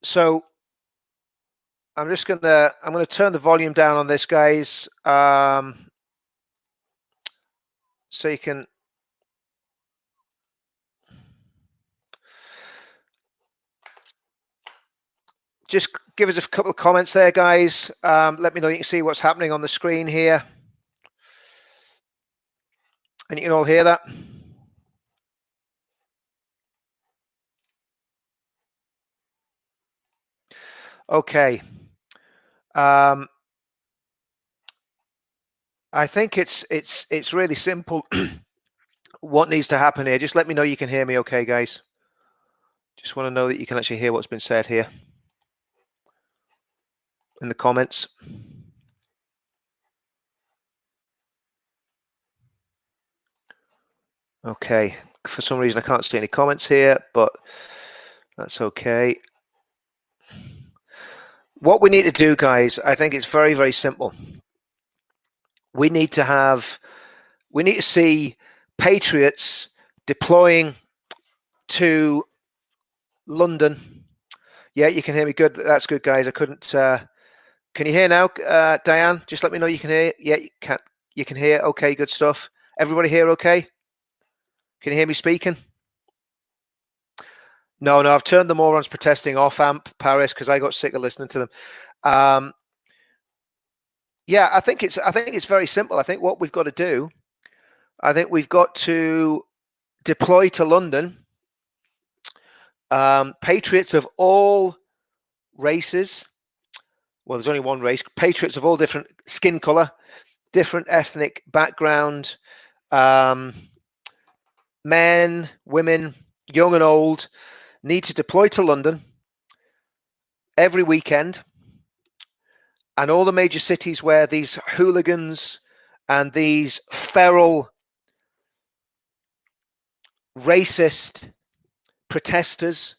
So I'm gonna turn the volume down on this, guys, so you can. Just give us a couple of comments there, guys. Let me know you can see what's happening on the screen here. And you can all hear that. Okay. I think it's really simple. What needs to happen here? Just let me know you can hear me okay, guys. Just want to know that you can actually hear what's been said here in the comments. Okay. For some reason, I can't see any comments here, but that's okay. What we need to do, guys, I think it's very, very simple. We need to see patriots deploying to London. Yeah, you can hear me good. That's good, guys. I couldn't. Can you hear now, Diane? Just let me know you can hear. Yeah, you can. You can hear. Okay, good stuff. Everybody here, okay? Can you hear me speaking? No, I've turned the morons protesting off amp Paris because I got sick of listening to them. Yeah, I think it's very simple. I think what we've got to do, I think we've got to deploy to London patriots of all races. Well, there's only one race. Patriots of all different skin color, different ethnic background, men, women, young and old, need to deploy to London every weekend, and all the major cities where these hooligans and these feral, racist protesters,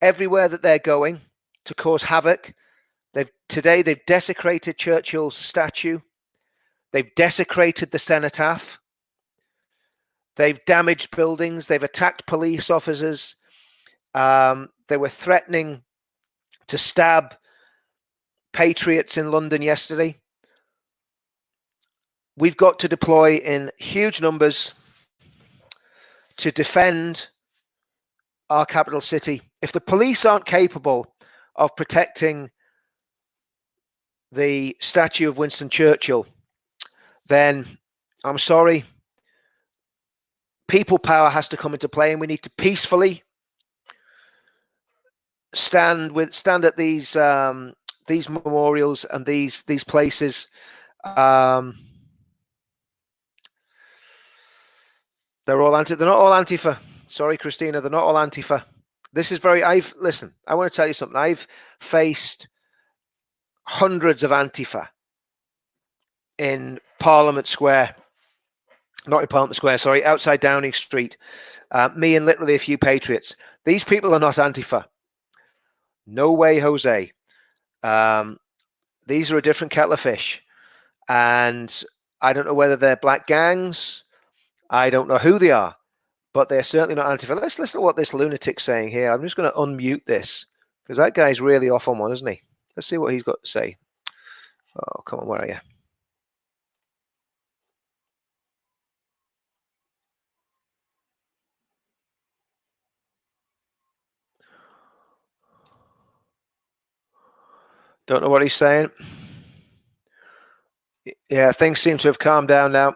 everywhere that they're going to cause havoc. Today they've desecrated Churchill's statue. They've desecrated the cenotaph. They've damaged buildings. They've attacked police officers. They were threatening to stab patriots in London yesterday. We've got to deploy in huge numbers to defend our capital city. If the police aren't capable of protecting the statue of Winston Churchill, then I'm sorry. People power has to come into play, and we need to peacefully stand at these memorials and these places. They're not all Antifa. Sorry, Christina, they're not all Antifa. This is listen, I want to tell you something. I've faced hundreds of Antifa in Parliament Square. Not in Parliament Square, sorry, outside Downing Street. Me and literally a few patriots. These people are not Antifa. No way, Jose. These are a different kettle of fish. And I don't know whether they're black gangs. I don't know who they are, but they're certainly not Antifa. Let's listen to what this lunatic's saying here. I'm just going to unmute this because that guy's really off on one, isn't he? Let's see what he's got to say. Oh, come on, where are you? Don't know what he's saying. Yeah, things seem to have calmed down now.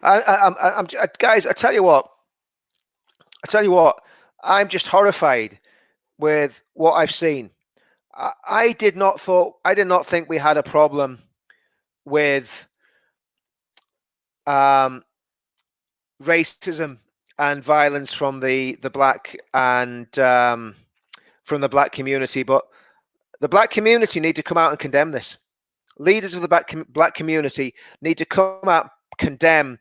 Guys, I tell you what, I'm just horrified with what I've seen. I did not think we had a problem with racism and violence from the black and from the black community, but the black community need to come out and condemn this. Leaders of the black community need to come out and condemn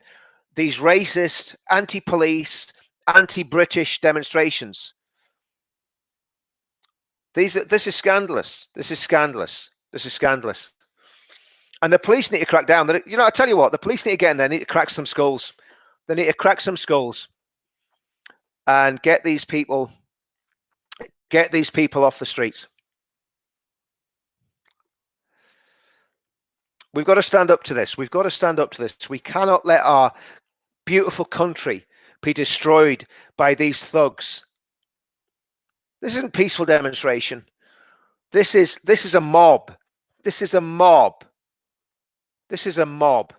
these racist, anti-police, anti-British demonstrations. This is scandalous. This is scandalous. This is scandalous. And the police need to crack down. You know, I tell you what, the police need to get in there. They need to crack some skulls. They need to crack some skulls and get these people off the streets. We've got to stand up to this. We've got to stand up to this. We cannot let our beautiful country be destroyed by these thugs. This isn't peaceful demonstration. This is a mob. This is a mob. This is a mob.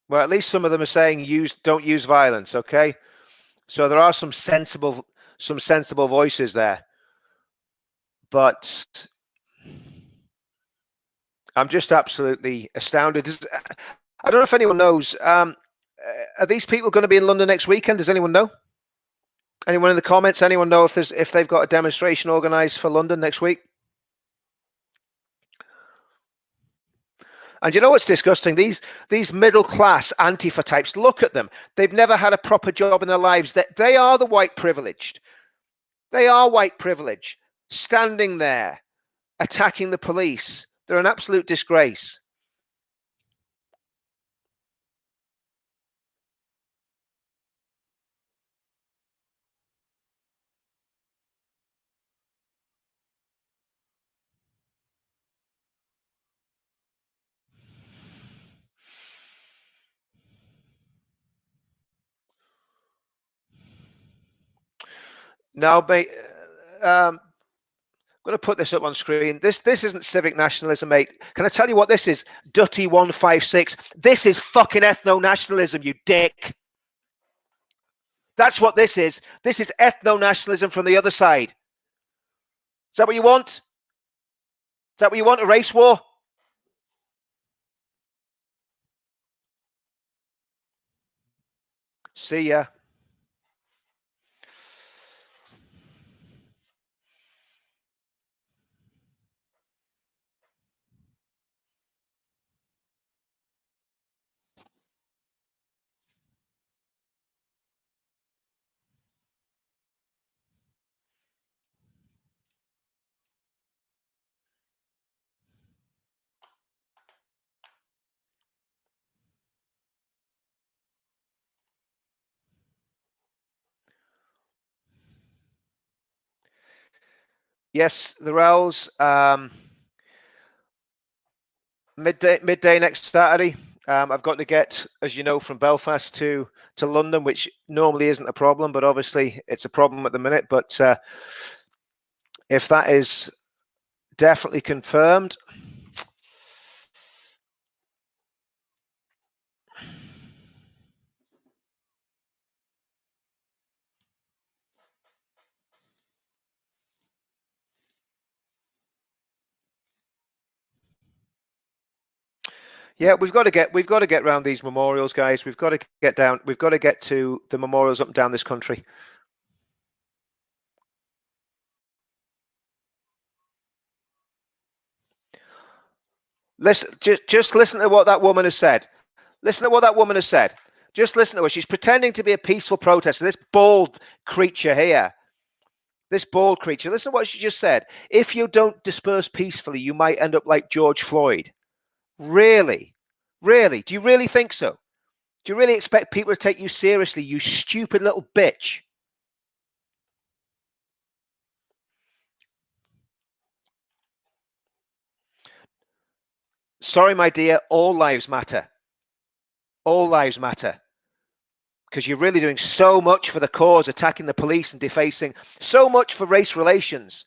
Well, at least some of them are saying don't use violence, okay? So there are some sensible voices there. But I'm just absolutely astounded. I don't know if anyone knows. Are these people going to be in London next weekend? Does anyone know? Anyone in the comments? Anyone know if they've got a demonstration organised for London next week? And you know what's disgusting? These middle class Antifa types. Look at them. They've never had a proper job in their lives. They are the white privileged. They are white privilege, standing there, attacking the police. They're an absolute disgrace. Now, mate, I'm going to put this up on screen. This isn't civic nationalism, mate. Can I tell you what this is? Dutty 156. This is fucking ethno-nationalism, you dick. That's what this is. This is ethno-nationalism from the other side. Is that what you want? Is that what you want, a race war? See ya. Yes, the Rels. Midday next Saturday. I've got to get, as you know, from Belfast to London, which normally isn't a problem, but obviously it's a problem at the minute. But if that is definitely confirmed, yeah, we've got to get around these memorials, guys. We've got to get down. We've got to get to the memorials up and down this country. Listen, just listen to what that woman has said. Listen to what that woman has said. Just listen to her. She's pretending to be a peaceful protester. This bald creature here. This bald creature. Listen to what she just said. If you don't disperse peacefully, you might end up like George Floyd. Really? Really? Do you really think so? Do you really expect people to take you seriously, you stupid little bitch? Sorry, my dear, all lives matter. All lives matter. Because you're really doing so much for the cause, attacking the police and defacing, so much for race relations.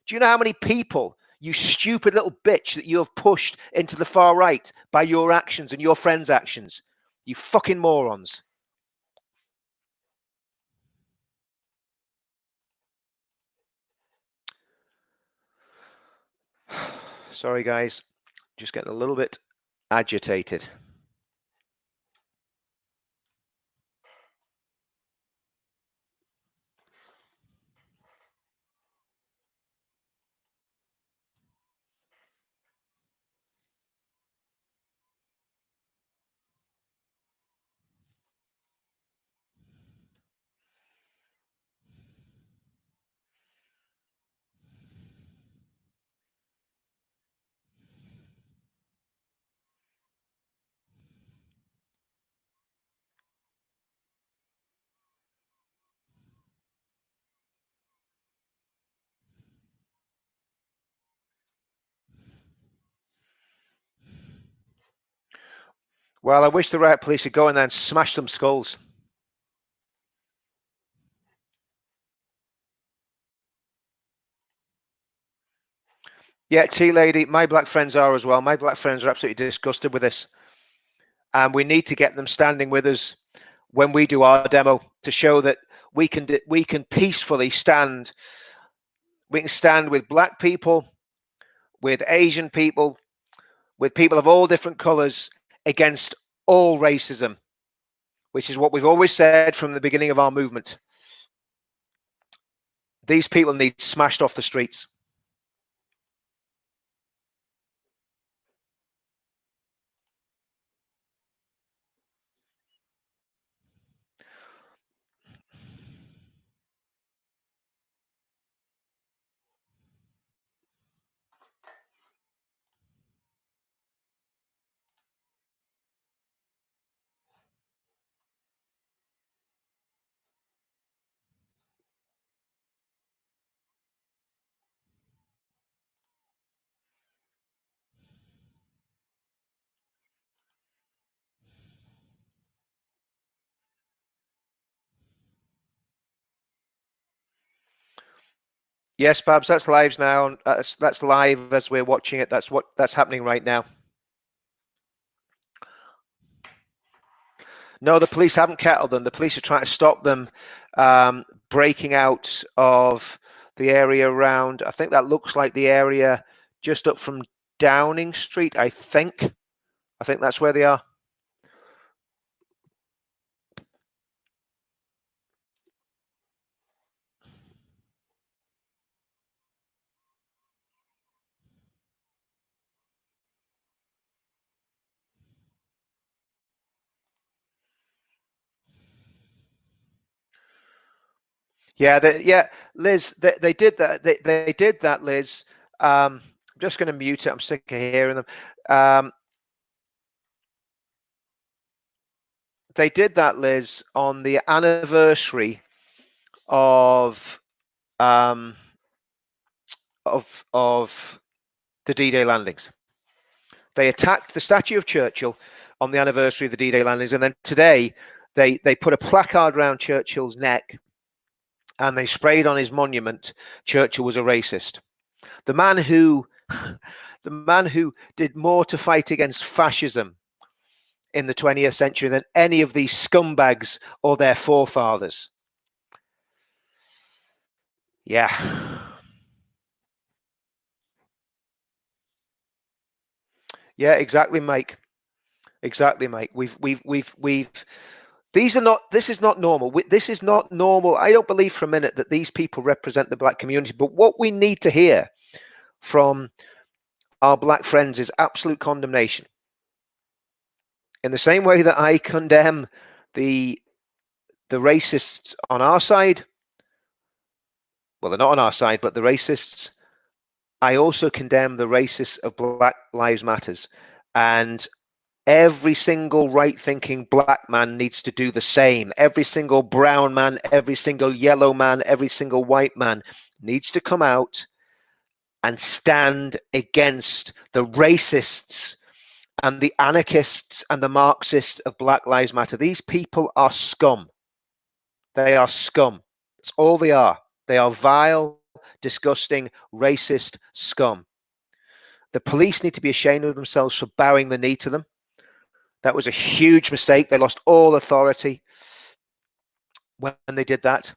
Do you know how many people, you stupid little bitch, that you have pushed into the far right by your actions and your friends' actions? You fucking morons. Sorry, guys. Just getting a little bit agitated. Well, I wish the riot police would go in there and smash some skulls. Yeah, Tea Lady, my black friends are as well. My black friends are absolutely disgusted with this. And we need to get them standing with us when we do our demo to show that we can peacefully stand. We can stand with black people, with Asian people, with people of all different colors against all racism, which is what we've always said from the beginning of our movement. These people need smashed off the streets. Yes, Babs, that's live now. That's live as we're watching it. That's happening right now. No, the police haven't kettled them. The police are trying to stop them breaking out of the area around. I think that looks like the area just up from Downing Street. I think that's where they are. Yeah, Liz, they did that. They did that, Liz. I'm just going to mute it. I'm sick of hearing them. They did that, Liz, on the anniversary of of the D-Day landings. They attacked the statue of Churchill on the anniversary of the D-Day landings, and then today they put a placard around Churchill's neck and they sprayed on his monument, Churchill was a racist. The man who did more to fight against fascism in the 20th century than any of these scumbags or their forefathers. Yeah. Yeah, exactly, Mike. Exactly, Mike. We've these are not, this is not normal. This is not normal. I don't believe for a minute that these people represent the black community, but what we need to hear from our black friends is absolute condemnation. In the same way that I condemn the racists on our side, well, they're not on our side, but the racists, I also condemn the racists of Black Lives Matters. And every single right-thinking black man needs to do the same. Every single brown man, every single yellow man, every single white man needs to come out and stand against the racists and the anarchists and the Marxists of Black Lives Matter. These people are scum. They are scum. That's all they are. They are vile, disgusting, racist scum. The police need to be ashamed of themselves for bowing the knee to them. That was a huge mistake. They lost all authority when they did that.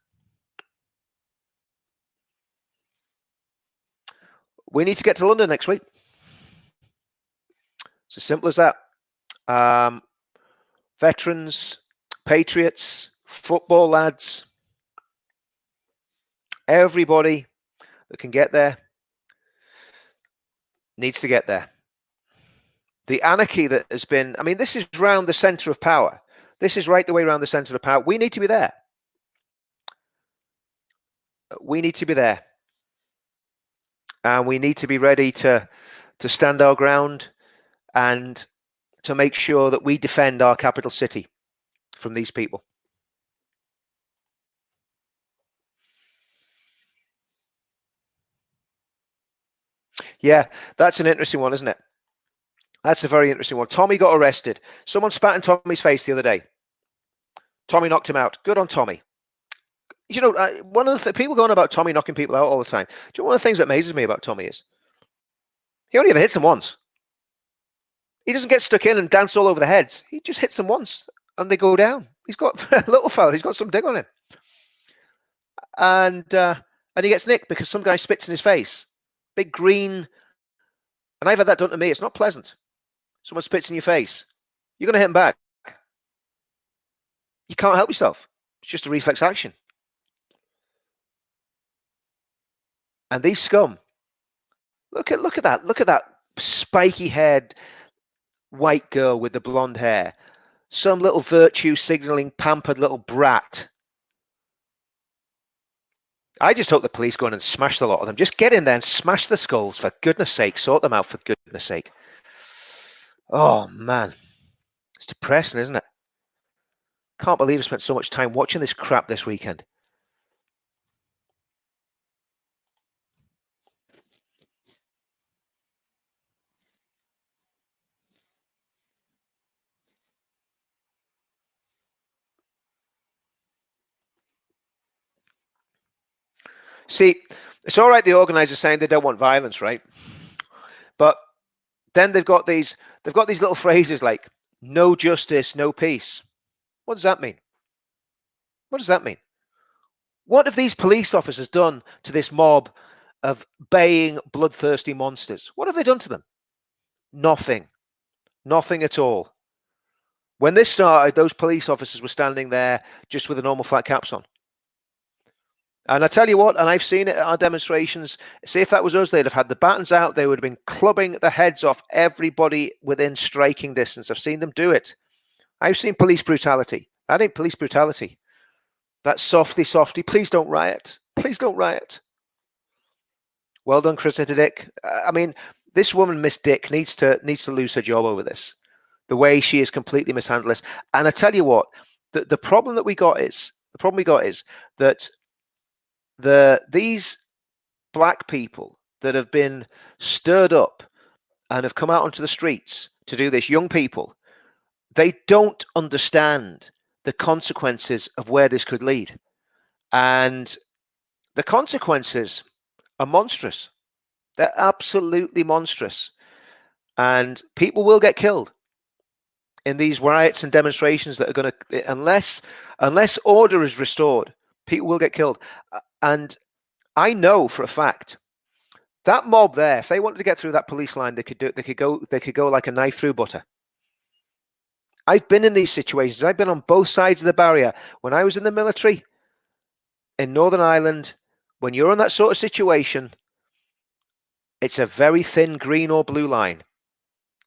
We need to get to London next week. It's as simple as that. Veterans, patriots, football lads, everybody that can get there needs to get there. The anarchy that has been, I mean, this is round the center of power. This is right the way around the center of power. We need to be there. We need to be there. And we need to be ready to stand our ground and to make sure that we defend our capital city from these people. Yeah, that's an interesting one, isn't it? That's a very interesting one. Tommy got arrested. Someone spat in Tommy's face the other day. Tommy knocked him out. Good on Tommy. You know, one of the people going about Tommy knocking people out all the time. Do you know one of the things that amazes me about Tommy is he only ever hits them once. He doesn't get stuck in and dance all over the heads. He just hits them once and they go down. He's got a little fella. He's got some dig on him, and he gets nicked because some guy spits in his face. Big green, and I've had that done to me. It's not pleasant. Someone spits in your face. You're going to hit him back. You can't help yourself. It's just a reflex action. And these scum, look at that. Look at that spiky haired white girl with the blonde hair. Some little virtue signaling pampered little brat. I just hope the police go in and smash the lot of them. Just get in there and smash the skulls, for goodness sake. Sort them out, for goodness sake. Oh, man. It's depressing, isn't it? Can't believe I spent so much time watching this crap this weekend. See, it's all right, the organisers saying they don't want violence, right? But then they've got these little phrases like "no justice, no peace." What does that mean? What does that mean? What have these police officers done to this mob of baying, bloodthirsty monsters? What have they done to them? Nothing. Nothing at all. When this started, those police officers were standing there just with the normal flat caps on. And I tell you what, and I've seen it at our demonstrations, see if that was us, they'd have had the batons out, they would have been clubbing the heads off everybody within striking distance. I've seen them do it. I've seen police brutality. That ain't police brutality. That's softly, please don't riot. Please don't riot. Well done, Chris Dick. I mean, this woman, Miss Dick, needs to lose her job over this. The way she is completely mishandled this. And I tell you what, the problem we got is that these black people that have been stirred up and have come out onto the streets to do this, young people, they don't understand the consequences of where this could lead. And the consequences are monstrous. They're absolutely monstrous. And people will get killed in these riots and demonstrations that are going to, unless order is restored, people will get killed. And I know for a fact that mob there, if they wanted to get through that police line, they could do it. They could go like a knife through butter. I've been in these situations. I've been on both sides of the barrier. When I was in the military in Northern Ireland, when you're in that sort of situation, it's a very thin green or blue line.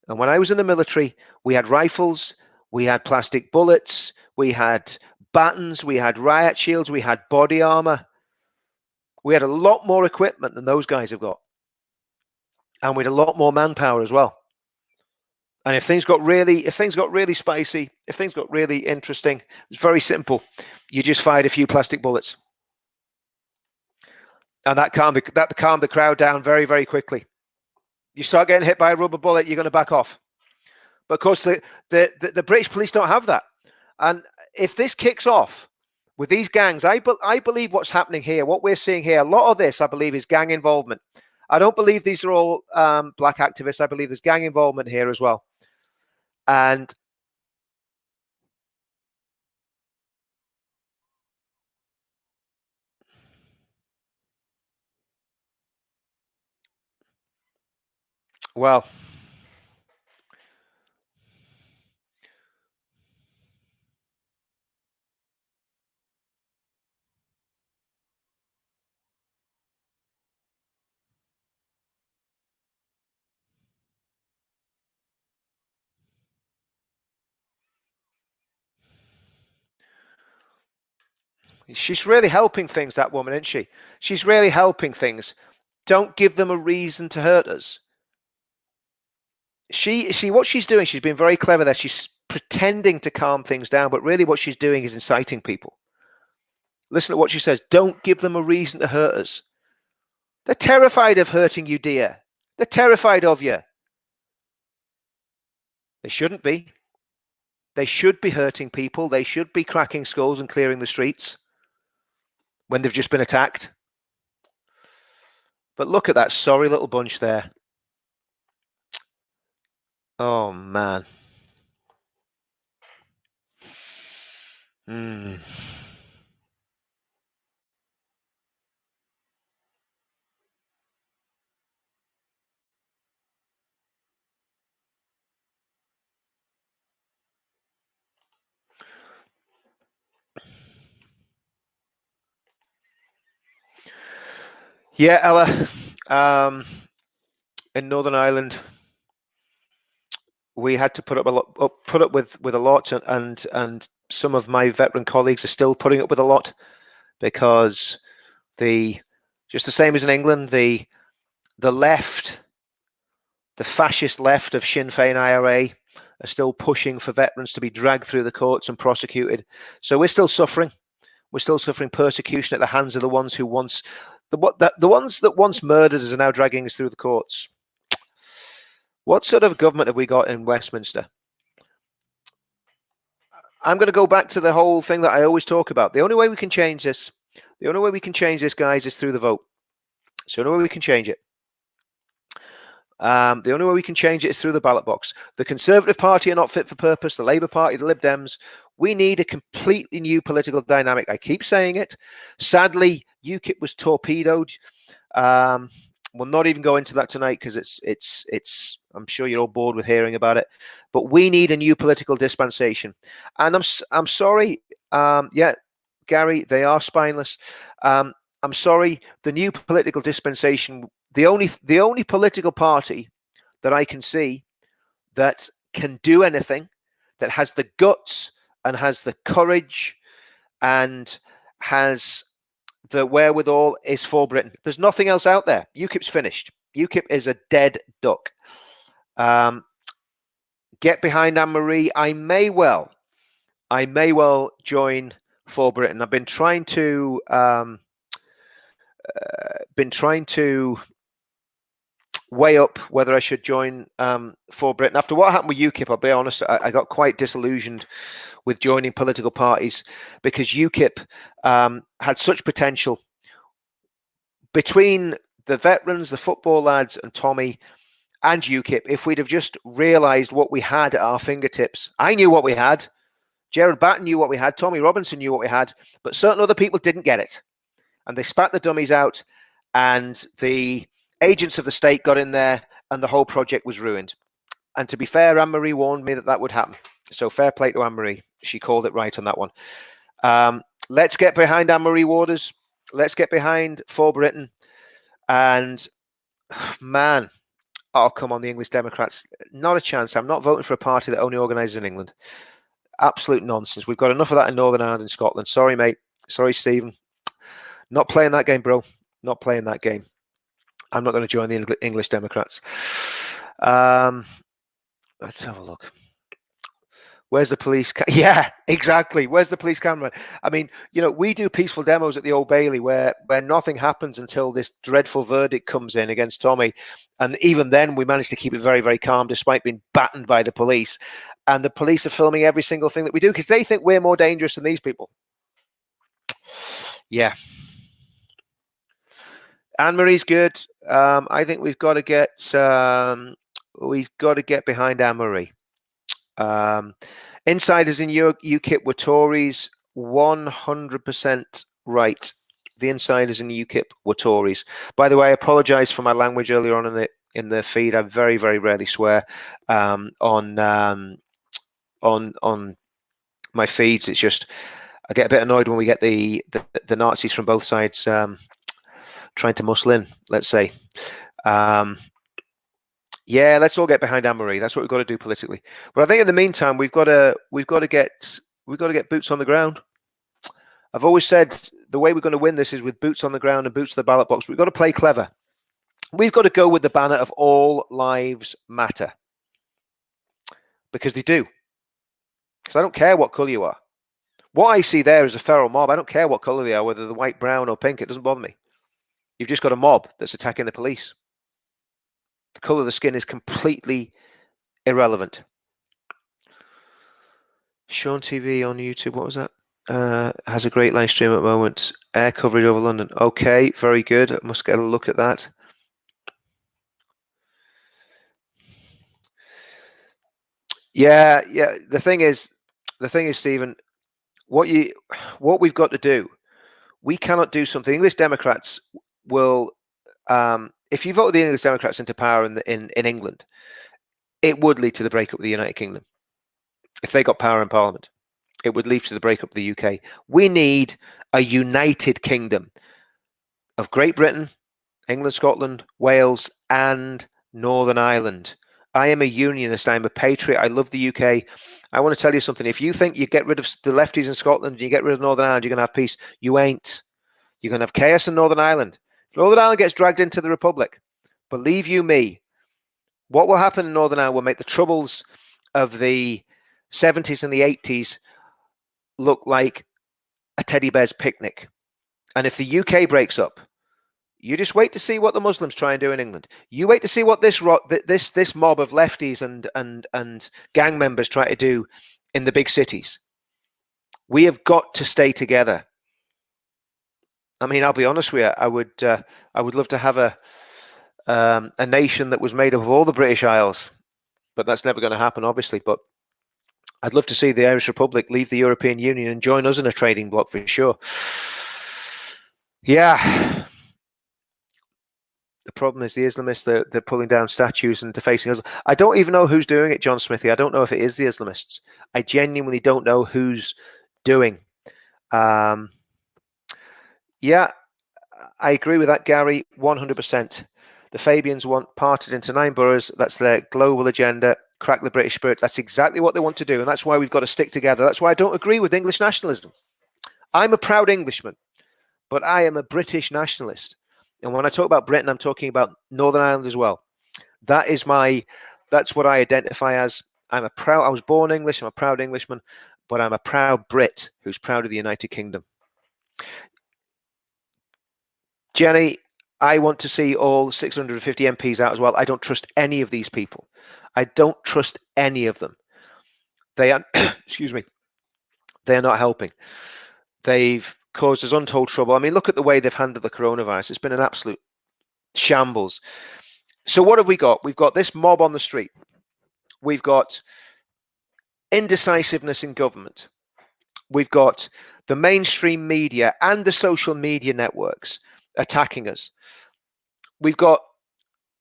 And when I was in the military, we had rifles, we had plastic bullets, we had batons, we had riot shields, we had body armor. We had a lot more equipment than those guys have got. And we had a lot more manpower as well. And if things got really spicy, if things got really interesting, it's very simple. You just fired a few plastic bullets. And that calmed the crowd down very, very quickly. You start getting hit by a rubber bullet, you're going to back off. But of course, the British police don't have that. And if this kicks off with these gangs, I believe what's happening here, what we're seeing here, a lot of this, I believe, is gang involvement. I don't believe these are all black activists. I believe there's gang involvement here as well. And well, she's really helping things, that woman, isn't she? She's really helping things. Don't give them a reason to hurt us. What she's doing, she's been very clever there. She's pretending to calm things down, but really what she's doing is inciting people. Listen to what she says. Don't give them a reason to hurt us. They're terrified of hurting you, dear. They're terrified of you. They shouldn't be. They should be hurting people. They should be cracking skulls and clearing the streets when they've just been attacked. But look at that sorry little bunch there. Oh, man. Yeah, Ella. In Northern Ireland, we had to put up with a lot, and some of my veteran colleagues are still putting up with a lot because just the same as in England, the left, the fascist left of Sinn Féin IRA are still pushing for veterans to be dragged through the courts and prosecuted. So we're still suffering. We're still suffering persecution at the hands of the ones who once the ones that once murdered us are now dragging us through the courts. What sort of government have we got in Westminster? I'm going to go back to the whole thing that I always talk about. The only way we can change this, guys, is through the vote. So the only way we can change it. The only way we can change it is through the ballot box. The Conservative Party are not fit for purpose. The Labour Party, the Lib Dems. We need a completely new political dynamic. I keep saying it. Sadly, UKIP was torpedoed. We'll not even go into that tonight because it's. I'm sure you're all bored with hearing about it. But we need a new political dispensation. And I'm sorry. Yeah, Gary, they are spineless. I'm sorry. The new political dispensation. The only political party that I can see that can do anything, that has the guts and has the courage and has the wherewithal, is for Britain. There's nothing else out there. UKIP's finished. UKIP is a dead duck. Get behind Anne-Marie. I may well join for Britain. I've been trying to weigh up whether I should join for Britain. After what happened with UKIP, I'll be honest, I got quite disillusioned with joining political parties because UKIP had such potential. Between the veterans, the football lads and Tommy and UKIP, if we'd have just realised what we had at our fingertips. I knew what we had. Gerard Batten knew what we had. Tommy Robinson knew what we had. But certain other people didn't get it. And they spat the dummies out and the agents of the state got in there and the whole project was ruined. And to be fair, Anne-Marie warned me that would happen. So fair play to Anne-Marie. She called it right on that one. Let's get behind Anne-Marie Waters. Let's get behind For Britain. And man, oh, come on, the English Democrats. Not a chance. I'm not voting for a party that only organises in England. Absolute nonsense. We've got enough of that in Northern Ireland and Scotland. Sorry, mate. Sorry, Stephen. Not playing that game, bro. Not playing that game. I'm not going to join the English Democrats. Let's have a look. Where's the police? Yeah, exactly. Where's the police camera? I mean, we do peaceful demos at the Old Bailey where nothing happens until this dreadful verdict comes in against Tommy. And even then, we manage to keep it very, very calm despite being battened by the police. And the police are filming every single thing that we do because they think we're more dangerous than these people. Yeah. Anne-Marie's good. I think we've got to get behind Anne-Marie. Insiders in UKIP were Tories. 100% right. The insiders in UKIP were Tories. By the way, I apologise for my language earlier on in the feed. I very, very rarely swear on my feeds. It's just I get a bit annoyed when we get the Nazis from both sides trying to muscle in, let's say. Yeah, let's all get behind Anne-Marie. That's what we've got to do politically. But I think in the meantime, we've got to get boots on the ground. I've always said the way we're going to win this is with boots on the ground and boots to the ballot box. We've got to play clever. We've got to go with the banner of all lives matter. Because they do. Because I don't care what colour you are. What I see there is a feral mob. I don't care what colour they are, whether they're white, brown or pink. It doesn't bother me. You've just got a mob that's attacking the police. The colour of the skin is completely irrelevant. Sean TV on YouTube. What was that? Has a great live stream at the moment. Air coverage over London. Okay, very good. I must get a look at that. Yeah. The thing is, Stephen, what we've got to do, we cannot do something. English Democrats will, if you vote the English Democrats into power in England, it would lead to the breakup of the United Kingdom. If they got power in Parliament, it would lead to the breakup of the UK. We need a united kingdom of Great Britain, England, Scotland, Wales, and Northern Ireland. I am a unionist. I'm a patriot. I love the UK. I want to tell you something. If you think you get rid of the lefties in Scotland and you get rid of Northern Ireland, you're going to have peace. You ain't. You're going to have chaos in Northern Ireland. If Northern Ireland gets dragged into the Republic, believe you me, what will happen in Northern Ireland will make the troubles of the 70s and the 80s look like a teddy bear's picnic. And if the UK breaks up, you just wait to see what the Muslims try and do in England. You wait to see what this mob of lefties and gang members try to do in the big cities. We have got to stay together. I mean, I'll be honest with you. I would love to have a nation that was made up of all the British Isles, but that's never going to happen, obviously. But I'd love to see the Irish Republic leave the European Union and join us in a trading bloc for sure. Yeah. The problem is the Islamists, they're pulling down statues and defacing us. I don't even know who's doing it, John Smithy. I don't know if it is the Islamists. I genuinely don't know who's doing. Yeah, I agree with that, Gary, 100%. The Fabians want parted into 9 boroughs. That's their global agenda. Crack the British spirit. That's exactly what they want to do. And that's why we've got to stick together. That's why I don't agree with English nationalism. I'm a proud Englishman, but I am a British nationalist. And when I talk about Britain, I'm talking about Northern Ireland as well. That's what I identify as. I was born English, I'm a proud Englishman, but I'm a proud Brit who's proud of the United Kingdom. Jenny, I want to see all 650 MPs out as well. I don't trust any of these people. I don't trust any of them. They are, excuse me, they are not helping. They've caused us untold trouble. I mean, look at the way they've handled the coronavirus. It's been an absolute shambles. So what have we got? We've got this mob on the street. We've got indecisiveness in government. We've got the mainstream media and the social media networks attacking us. We've got,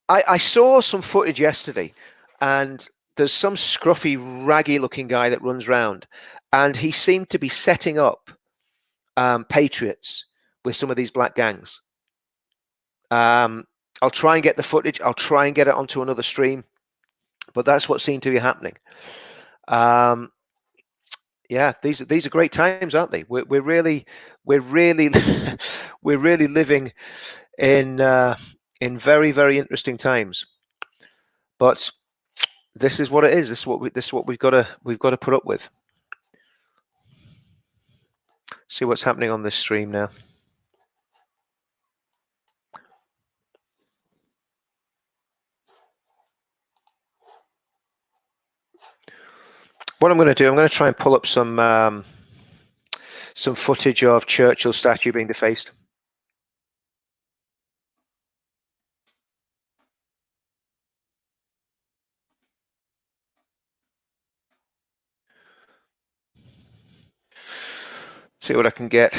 I saw some footage yesterday, and there's some scruffy, raggy looking guy that runs around, and he seemed to be setting up patriots with some of these black gangs. I'll try and get the footage. I'll try and get it onto another stream, but that's what seemed to be happening. Yeah, these are great times, aren't they? We're really we're really living in very, very interesting times. But this is what it is. This is what we've got to put up with. See what's happening on this stream now. What I'm going to do, I'm going to try and pull up some footage of Churchill's statue being defaced. See what I can get.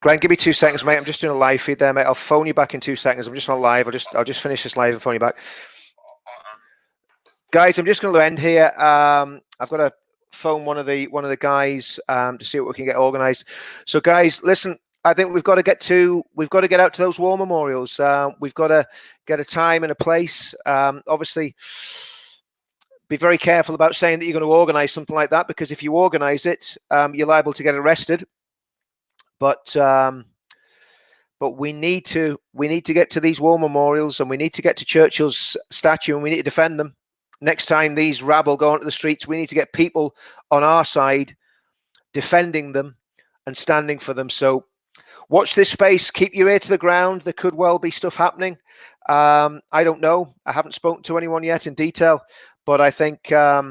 Glenn, give me 2 seconds, mate. I'm just doing a live feed there, mate. I'll phone you back in 2 seconds. I'm just on live. I'll just finish this live and phone you back. Guys, I'm just going to end here. I've got to phone one of the guys to see what we can get organised. So, guys, listen. I think we've got to get out to those war memorials. We've got to get a time and a place. Obviously, be very careful about saying that you're going to organise something like that, because if you organise it, you're liable to get arrested. But we need to get to these war memorials, and we need to get to Churchill's statue, and we need to defend them. next time these rabble go onto the streets, we need to get people on our side, defending them and standing for them. So watch this space. Keep your ear to the ground. There could well be stuff happening. I don't know. I haven't spoken to anyone yet in detail, but I think, yeah,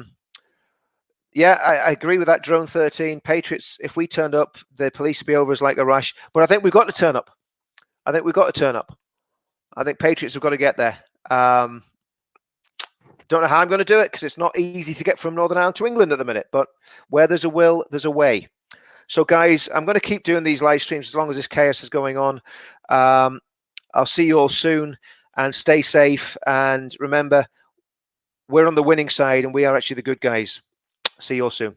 I agree with that. Drone 13 Patriots. If we turned up, the police would be over us like a rush. But I think we've got to turn up. I think Patriots have got to get there. Don't know how I'm going to do it because it's not easy to get from Northern Ireland to England at the minute. But where there's a will, there's a way. So, guys, I'm going to keep doing these live streams as long as this chaos is going on. I'll see you all soon, and stay safe. And remember, we're on the winning side, and we are actually the good guys. See you all soon.